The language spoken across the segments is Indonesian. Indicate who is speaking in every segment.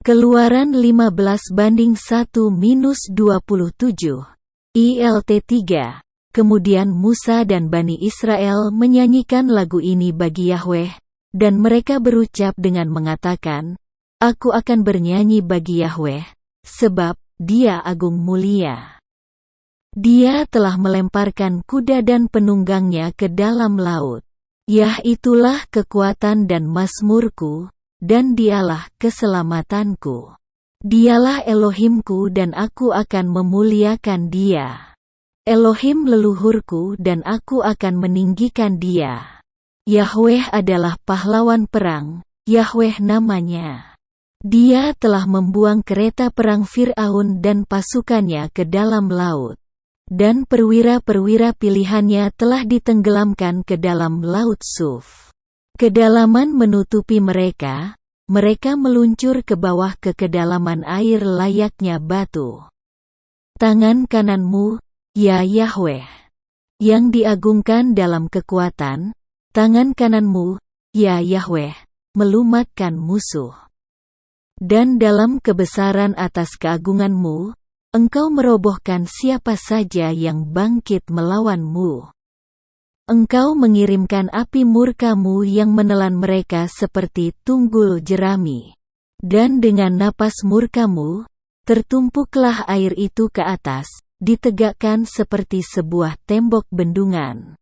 Speaker 1: Keluaran 15:1-27, ILT 3. Kemudian Musa dan Bani Israel menyanyikan lagu ini bagi Yahweh, dan mereka berucap dengan mengatakan, Aku akan bernyanyi bagi Yahweh, sebab Dia agung mulia. Dia telah melemparkan kuda dan penunggangnya ke dalam laut. Yah, itulah kekuatan dan mazmurku, dan Dialah keselamatanku. Dialah Elohimku dan aku akan memuliakan Dia. Elohim leluhurku dan aku akan meninggikan Dia. Yahweh adalah pahlawan perang, Yahweh namanya. Dia telah membuang kereta perang Fir'aun dan pasukannya ke dalam laut. Dan perwira-perwira pilihannya telah ditenggelamkan ke dalam laut Suf. Kedalaman menutupi mereka, mereka meluncur ke bawah ke kedalaman air layaknya batu. Tangan kananmu, ya Yahweh, yang diagungkan dalam kekuatan, tangan kananmu, ya Yahweh, melumatkan musuh. Dan dalam kebesaran atas keagunganmu, Engkau merobohkan siapa saja yang bangkit melawanmu. Engkau mengirimkan api murka-Mu yang menelan mereka seperti tunggul jerami. Dan dengan napas murka-Mu, tertumpuklah air itu ke atas, ditegakkan seperti sebuah tembok bendungan.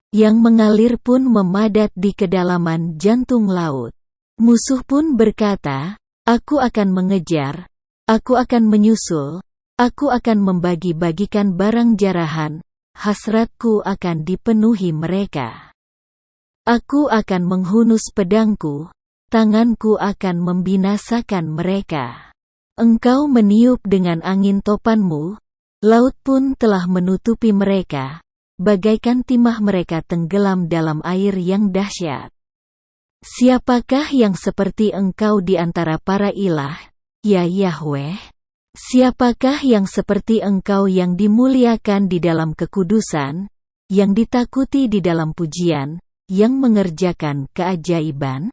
Speaker 1: Yang mengalir pun memadat di kedalaman jantung laut. Musuh pun berkata, Aku akan mengejar, aku akan menyusul, aku akan membagi-bagikan barang jarahan. Hasratku akan dipenuhi mereka. Aku akan menghunus pedangku, tanganku akan membinasakan mereka. Engkau meniup dengan angin topanmu, laut pun telah menutupi mereka, bagaikan timah mereka tenggelam dalam air yang dahsyat. Siapakah yang seperti Engkau di antara para ilah, ya Yahweh? Siapakah yang seperti Engkau yang dimuliakan di dalam kekudusan, yang ditakuti di dalam pujian, yang mengerjakan keajaiban?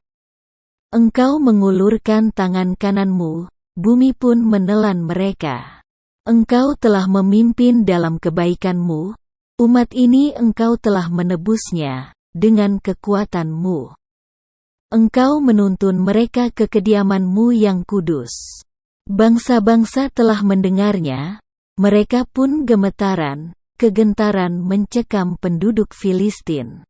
Speaker 1: Engkau mengulurkan tangan kananmu, bumi pun menelan mereka. Engkau telah memimpin dalam kebaikan-Mu, umat ini Engkau telah menebusnya, dengan kekuatan-Mu. Engkau menuntun mereka ke kediaman-Mu yang kudus. Bangsa-bangsa telah mendengarnya, mereka pun gemetaran, kegentaran mencekam penduduk Filistin.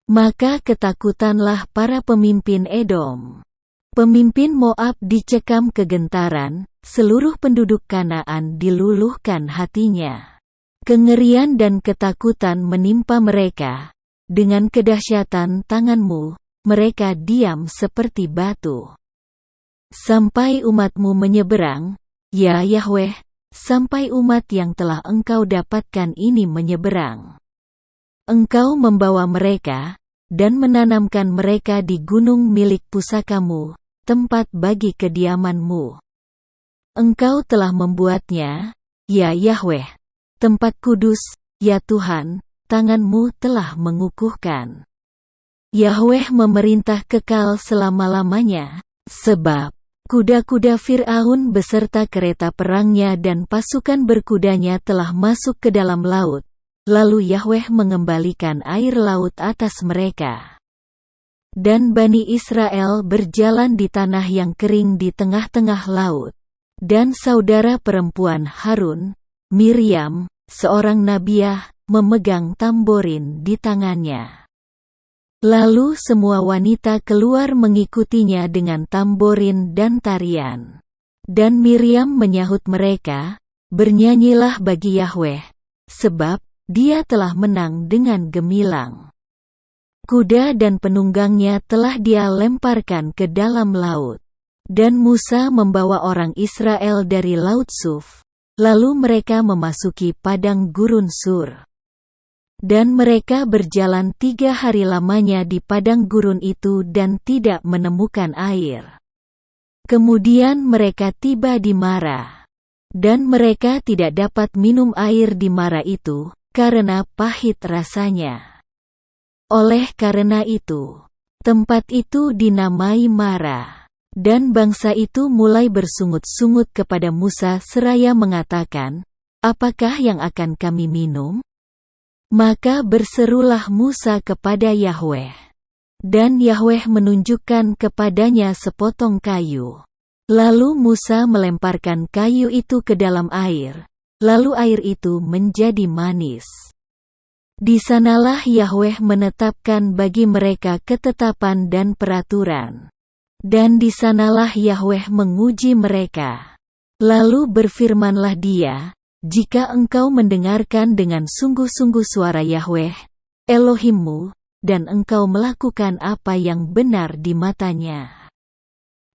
Speaker 1: Maka ketakutanlah para pemimpin Edom. Pemimpin Moab dicekam kegentaran, seluruh penduduk Kanaan diluluhkan hatinya. Kengerian dan ketakutan menimpa mereka, dengan kedahsyatan tangan-Mu, mereka diam seperti batu. Sampai umat-Mu menyeberang, ya Yahweh, sampai umat yang telah Engkau dapatkan ini menyeberang. Engkau membawa mereka, dan menanamkan mereka di gunung milik pusaka-Mu, tempat bagi kediaman-Mu. Engkau telah membuatnya, ya Yahweh, tempat kudus, ya Tuhan, tangan-Mu telah mengukuhkan. Yahweh memerintah kekal selama-lamanya, sebab kuda-kuda Fir'aun beserta kereta perangnya dan pasukan berkudanya telah masuk ke dalam laut, lalu Yahweh mengembalikan air laut atas mereka. Dan Bani Israel berjalan di tanah yang kering di tengah-tengah laut. Dan saudara perempuan Harun, Miriam, seorang nabiah, memegang tamborin di tangannya. Lalu semua wanita keluar mengikutinya dengan tamborin dan tarian. Dan Miriam menyahut mereka, Bernyanyilah bagi Yahweh, sebab Dia telah menang dengan gemilang. Kuda dan penunggangnya telah Dia lemparkan ke dalam laut. Dan Musa membawa orang Israel dari Laut Suf, lalu mereka memasuki padang gurun Sur. Dan mereka berjalan 3 hari lamanya di padang gurun itu dan tidak menemukan air. Kemudian mereka tiba di Mara. Dan mereka tidak dapat minum air di Mara itu, karena pahit rasanya. Oleh karena itu, tempat itu dinamai Mara. Dan bangsa itu mulai bersungut-sungut kepada Musa seraya mengatakan, "Apakah yang akan kami minum?" Maka berserulah Musa kepada Yahweh. Dan Yahweh menunjukkan kepadanya sepotong kayu. Lalu Musa melemparkan kayu itu ke dalam air, lalu air itu menjadi manis. Di sanalah Yahweh menetapkan bagi mereka ketetapan dan peraturan. Dan di sanalah Yahweh menguji mereka. Lalu berfirmanlah Dia, "Jika engkau mendengarkan dengan sungguh-sungguh suara Yahweh, Elohimmu, dan engkau melakukan apa yang benar di matanya.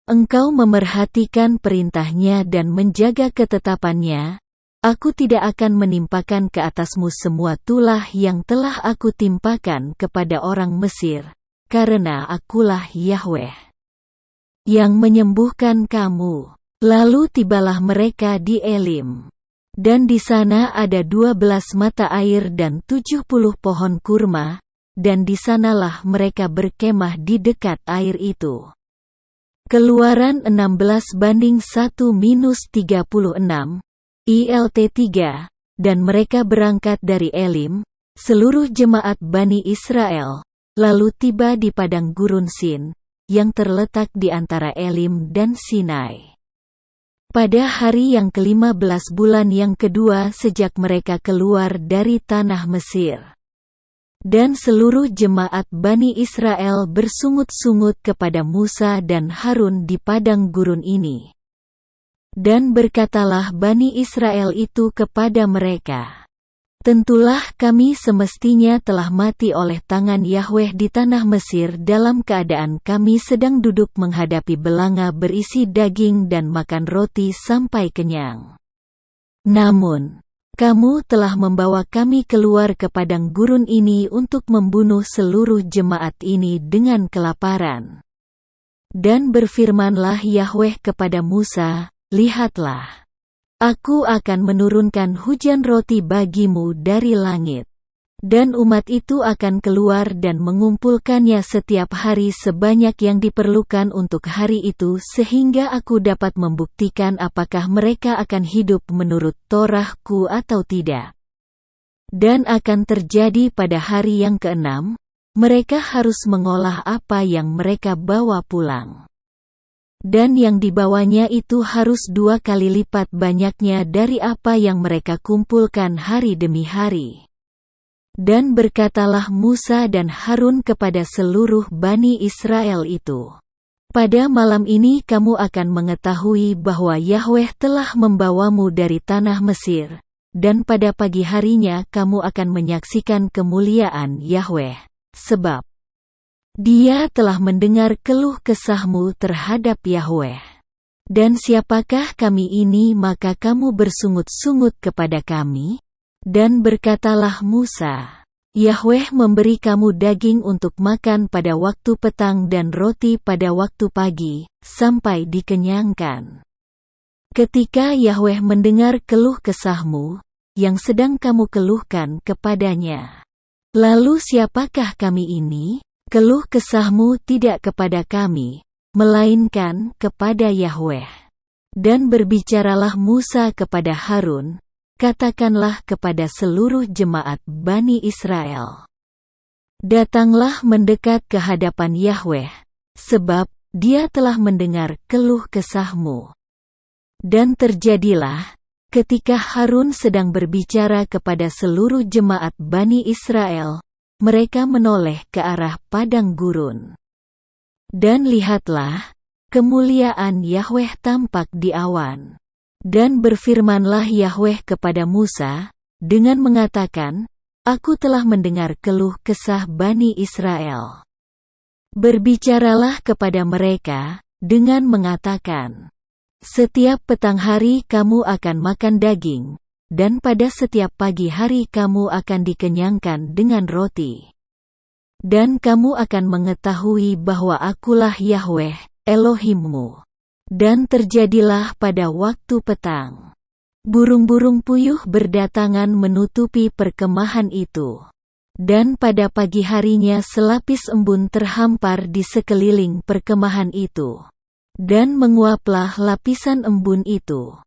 Speaker 1: Engkau memerhatikan perintahnya dan menjaga ketetapannya, aku tidak akan menimpakan ke atasmu semua tulah yang telah aku timpakan kepada orang Mesir, karena akulah Yahweh yang menyembuhkan kamu." Lalu tibalah mereka di Elim. Dan di sana ada 12 mata air dan 70 pohon kurma, dan di sanalah mereka berkemah di dekat air itu. Keluaran 16:1-36, ILT 3, dan mereka berangkat dari Elim, seluruh jemaat Bani Israel, lalu tiba di padang gurun Sin, yang terletak di antara Elim dan Sinai. Pada hari yang ke-15 bulan yang kedua sejak mereka keluar dari tanah Mesir. Dan seluruh jemaat Bani Israel bersungut-sungut kepada Musa dan Harun di padang gurun ini. Dan berkatalah Bani Israel itu kepada mereka, "Tentulah kami semestinya telah mati oleh tangan Yahweh di tanah Mesir dalam keadaan kami sedang duduk menghadapi belanga berisi daging dan makan roti sampai kenyang. Namun, kamu telah membawa kami keluar ke padang gurun ini untuk membunuh seluruh jemaat ini dengan kelaparan." Dan berfirmanlah Yahweh kepada Musa, "Lihatlah, Aku akan menurunkan hujan roti bagimu dari langit. Dan umat itu akan keluar dan mengumpulkannya setiap hari sebanyak yang diperlukan untuk hari itu sehingga aku dapat membuktikan apakah mereka akan hidup menurut Torah-Ku atau tidak. Dan akan terjadi pada hari yang ke-6, mereka harus mengolah apa yang mereka bawa pulang. Dan yang dibawanya itu harus 2 kali lipat banyaknya dari apa yang mereka kumpulkan hari demi hari." Dan berkatalah Musa dan Harun kepada seluruh Bani Israel itu, "Pada malam ini kamu akan mengetahui bahwa Yahweh telah membawamu dari tanah Mesir, dan pada pagi harinya kamu akan menyaksikan kemuliaan Yahweh, sebab Dia telah mendengar keluh kesahmu terhadap Yahweh. Dan siapakah kami ini maka kamu bersungut-sungut kepada kami?" Dan berkatalah Musa, "Yahweh memberi kamu daging untuk makan pada waktu petang dan roti pada waktu pagi, sampai dikenyangkan. Ketika Yahweh mendengar keluh kesahmu, yang sedang kamu keluhkan kepadanya. Lalu siapakah kami ini? Keluh kesahmu tidak kepada kami, melainkan kepada Yahweh." Dan berbicaralah Musa kepada Harun, "Katakanlah kepada seluruh jemaat Bani Israel, datanglah mendekat ke hadapan Yahweh, sebab Dia telah mendengar keluh kesahmu." Dan terjadilah, ketika Harun sedang berbicara kepada seluruh jemaat Bani Israel, mereka menoleh ke arah padang gurun. Dan lihatlah, kemuliaan Yahweh tampak di awan. Dan berfirmanlah Yahweh kepada Musa, dengan mengatakan, "Aku telah mendengar keluh kesah Bani Israel. Berbicaralah kepada mereka, dengan mengatakan, setiap petang hari kamu akan makan daging, dan pada setiap pagi hari kamu akan dikenyangkan dengan roti. Dan kamu akan mengetahui bahwa akulah Yahweh, Elohimmu." Dan terjadilah pada waktu petang, burung-burung puyuh berdatangan menutupi perkemahan itu. Dan pada pagi harinya selapis embun terhampar di sekeliling perkemahan itu. Dan menguaplah lapisan embun itu.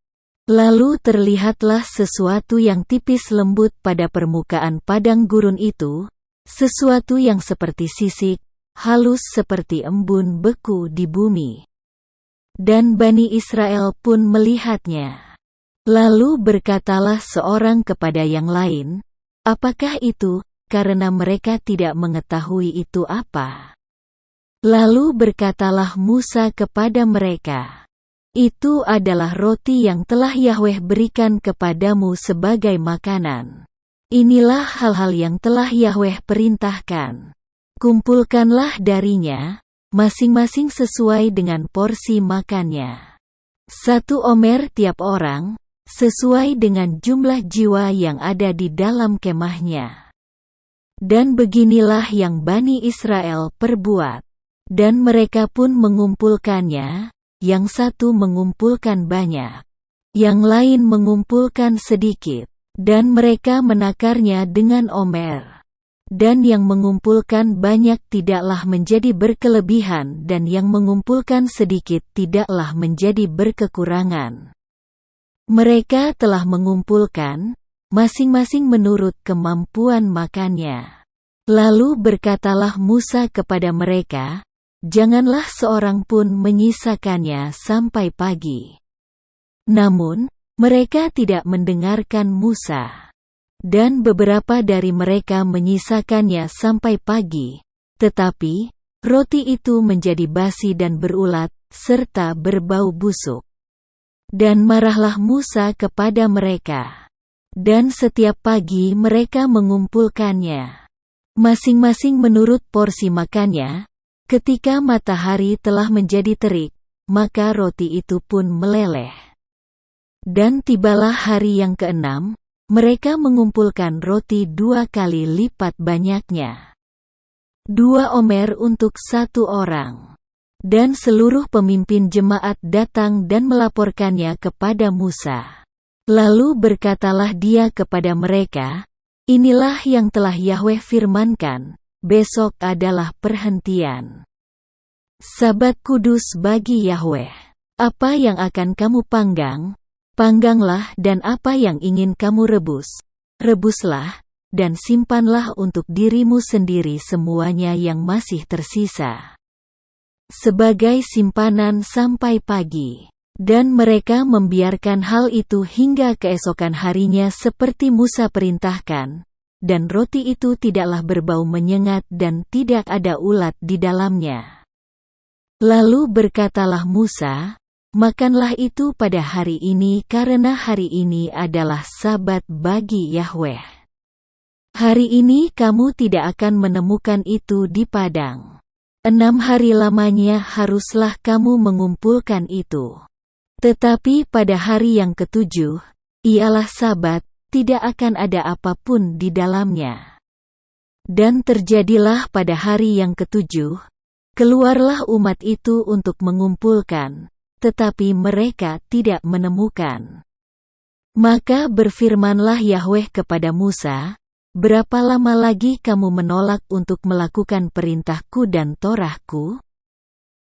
Speaker 1: Lalu terlihatlah sesuatu yang tipis lembut pada permukaan padang gurun itu, sesuatu yang seperti sisik, halus seperti embun beku di bumi. Dan Bani Israel pun melihatnya. Lalu berkatalah seorang kepada yang lain, "Apakah itu?" Karena mereka tidak mengetahui itu apa. Lalu berkatalah Musa kepada mereka, "Itu adalah roti yang telah Yahweh berikan kepadamu sebagai makanan. Inilah hal-hal yang telah Yahweh perintahkan. Kumpulkanlah darinya, masing-masing sesuai dengan porsi makannya. 1 omer tiap orang, sesuai dengan jumlah jiwa yang ada di dalam kemahnya." Dan beginilah yang Bani Israel perbuat. Dan mereka pun mengumpulkannya, yang satu mengumpulkan banyak, yang lain mengumpulkan sedikit, dan mereka menakarnya dengan omer. Dan yang mengumpulkan banyak tidaklah menjadi berkelebihan dan yang mengumpulkan sedikit tidaklah menjadi berkekurangan. Mereka telah mengumpulkan, masing-masing menurut kemampuan makannya. Lalu berkatalah Musa kepada mereka, "Janganlah seorang pun menyisakannya sampai pagi." Namun, mereka tidak mendengarkan Musa. Dan beberapa dari mereka menyisakannya sampai pagi, tetapi roti itu menjadi basi dan berulat, serta berbau busuk. Dan marahlah Musa kepada mereka. Dan setiap pagi mereka mengumpulkannya, masing-masing menurut porsi makannya. Ketika matahari telah menjadi terik, maka roti itu pun meleleh. Dan tibalah hari yang ke-6, mereka mengumpulkan roti 2 kali lipat banyaknya. 2 omer untuk 1 orang. Dan seluruh pemimpin jemaat datang dan melaporkannya kepada Musa. Lalu berkatalah dia kepada mereka, "Inilah yang telah Yahweh firmankan. Besok adalah perhentian. Sabat kudus bagi Yahweh. Apa yang akan kamu panggang, pangganglah, dan apa yang ingin kamu rebus, rebuslah, dan simpanlah untuk dirimu sendiri semuanya yang masih tersisa, sebagai simpanan sampai pagi." Dan mereka membiarkan hal itu hingga keesokan harinya seperti Musa perintahkan. Dan roti itu tidaklah berbau menyengat dan tidak ada ulat di dalamnya. Lalu berkatalah Musa, "Makanlah itu pada hari ini karena hari ini adalah sabat bagi Yahweh. Hari ini kamu tidak akan menemukan itu di padang. 6 hari lamanya haruslah kamu mengumpulkan itu. Tetapi pada hari yang ke-7, ialah sabat, tidak akan ada apapun di dalamnya." Dan terjadilah pada hari yang ke-7, keluarlah umat itu untuk mengumpulkan, tetapi mereka tidak menemukan. Maka berfirmanlah Yahweh kepada Musa, "Berapa lama lagi kamu menolak untuk melakukan perintahku dan Torahku?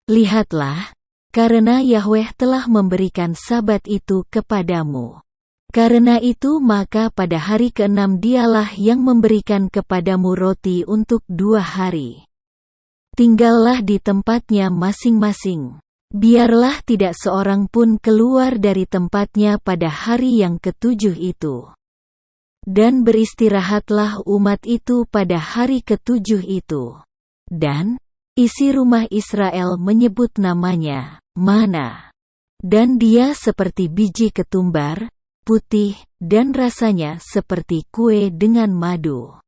Speaker 1: Lihatlah, karena Yahweh telah memberikan sabat itu kepadamu. Karena itu maka pada hari ke-6 dialah yang memberikan kepadamu roti untuk 2 hari. Tinggallah di tempatnya masing-masing. Biarlah tidak seorang pun keluar dari tempatnya pada hari yang ke-7 itu. Dan beristirahatlah umat itu pada hari ke-7 itu. Dan isi rumah Israel menyebut namanya Mana. Dan dia seperti biji ketumbar, putih, dan rasanya seperti kue dengan madu."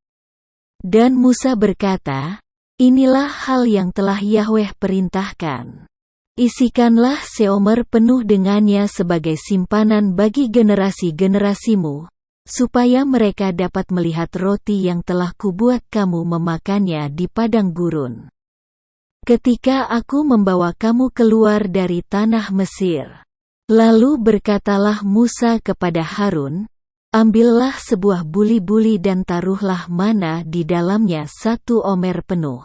Speaker 1: Dan Musa berkata, "Inilah hal yang telah Yahweh perintahkan. Isikanlah seomer penuh dengannya sebagai simpanan bagi generasi-generasimu, supaya mereka dapat melihat roti yang telah kubuat kamu memakannya di padang gurun. Ketika aku membawa kamu keluar dari tanah Mesir." Lalu berkatalah Musa kepada Harun, "Ambillah sebuah buli-buli dan taruhlah mana di dalamnya 1 omer penuh.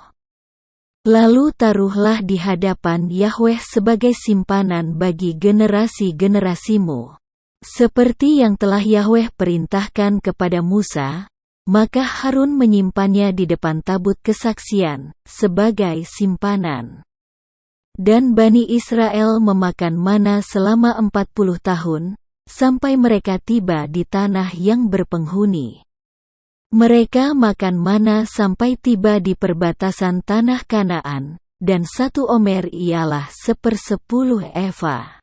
Speaker 1: Lalu taruhlah di hadapan Yahweh sebagai simpanan bagi generasi-generasimu. Seperti yang telah Yahweh perintahkan kepada Musa, maka Harun menyimpannya di depan tabut kesaksian, sebagai simpanan. Dan Bani Israel memakan mana selama 40 tahun, sampai mereka tiba di tanah yang berpenghuni. Mereka makan mana sampai tiba di perbatasan tanah Kanaan, dan 1 omer ialah 1/10 eva.